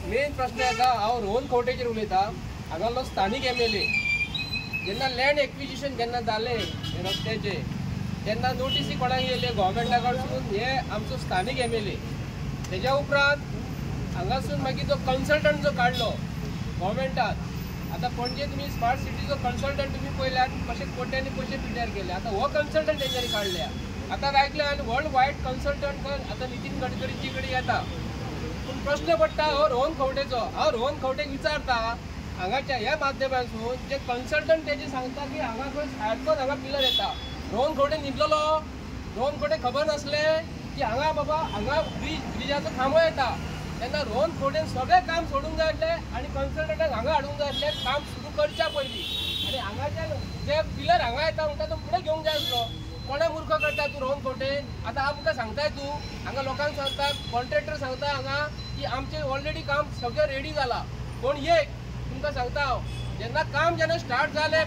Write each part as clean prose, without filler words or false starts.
Main प्रश्न येता हांव रोहन खंवटेचेर उलयतां। हांगालो स्थानीक MLA जेन्ना लँड एक्विजिशन जेन्ना जालें रस्त्याचे तेन्ना नोटीसी कोणाक येयले गव्हर्मेंटा कडसून हे आमचो स्थानीक MLA। तेज्या उपरांत हांगासून मागीर जो कन्सल्टंट जो काडलो गव्हर्मेंटान, आतां पणजे तुमी स्मार्ट सिटीचो कन्सल्टंट तुमी पळयल्यात कशे कोट्यांनी पयशे पिड्ड्यार केले। आतां हो कन्सल्टंट तेंच्यांनी काडल्या। आतां आयकलें आनी वर्ल्ड वायड कन्सल्टंट आतां नितीन गडकरीची कडेन येता। पूण प्रश्न पडटा हो रोहन खंवटेचो। हांव रोहन खंवटेक विचारता हांगाच्या ह्या माध्यमांतसून जे कन्सल्टंट तेजे सांगता की हांगा खंय सारकोच हांगा पिलर येता। रोहन खंवटे न्हिदलेलो, रोहन खंवटे खबर नासलें की हांगा बाबा हांगा ब्रिजाचो खांबो येता। तेन्ना रोहन खंवटेन सगळें काम सोडूंक जाय आसलें आनी कन्सल्टंटाक हांगा हाडूंक जाय आसलें काम सुरू करच्या पयलीं। आनी हांगाचे जे पिलर हांगा येता म्हणटा तो फुडें घेवंक जाय आसलो। कोणा मूर्ख करता तूं रोहन खंवटे? आतां आमकां सांगताय तूं हांगा लोकांक सांगता, कॉन्ट्रॅक्टर सांगता हांगा की आमचें ऑलरेडी काम सगळें रेडी जाला। पूण एक तुमकां सांगता हांव, जेन्ना स्टार्ट जालें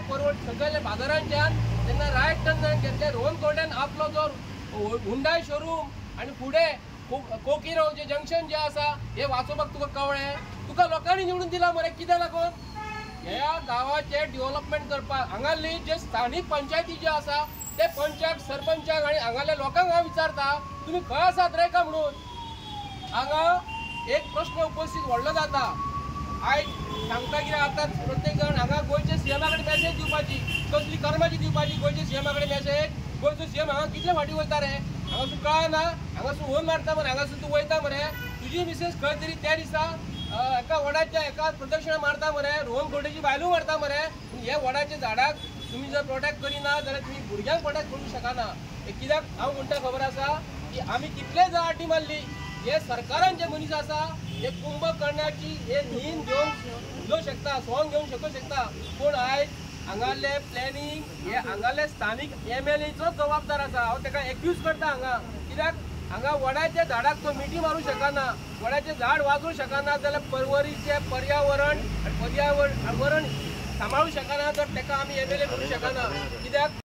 सगळे बाजारांच्यान तेन्ना रायट टर्न घेतले रोहन खंवटेन आपलो जो हुंडाय शोरूम आनी फुडें कोकिरो जे जंक्शन जे आसा हे वाचोवपाक तुका कळ्ळें? तुका लोकांनी निवडून दिला मरे कित्याक लागून? ह्या गांवाचे डेव्हलपमेंट करपाक हांगाली जे स्थानीक पंचायती जे आसा ते पंचाक सरपंचाक आनी हांगाल्या लोकांक हांव विचारता तुमी खंय आसात रे का म्हणून। हांगा एक प्रश्न उपस्थित व्हडलो जाता। आयज सांगता कितें आतां प्रत्येक जाण हांगा गोंयचे CM कडेन मॅसेज दिवपाची, कसली कर्माची दिवपाची गोंयचे CM कडेन मॅसेज। गोंयचो CM हांगा कितले फावटी वयता रे? हांगासून कळना? हांगासून फोन मारता मरे, हांगासून तूं वयता मरे, तुजी मिसेस खंय तरी त्या दिसा एका वडाच्या एका प्रदक्षिणा मारता मरे, रोहन खंवटेची बायलू मारता मरे। हे वडाच्या झाडाक तुम्ही जर प्रोटेक्ट करिना जाल्यार तुम्ही भुरग्यांक प्रोटेक्ट करूंक शकना। हे कित्याक हांव म्हणटा खबर आसा की आमी कितले जाटी मारली, हे सरकारान जे मनीस आसा हे कुंभकर्णाची हे न्हीद घेवन उलोवंक शकता, सोंग घेवंक शकता। पूण आयज हांगाले प्लॅनिंग हे हांगाले स्थानीक MLAचोच जबाबदार आसा। हांव ताका एक्यूज करता हांगा, कित्याक हांगा वडाच्या झाडाक तो मिठी मारूंक शकना, वडाचें झाड वाजोवंक शकना जाल्यार परवरीचे पर्यावरण सांबाळूंक शकना तर ताका आमी MLA करूंक शकना। कित्याक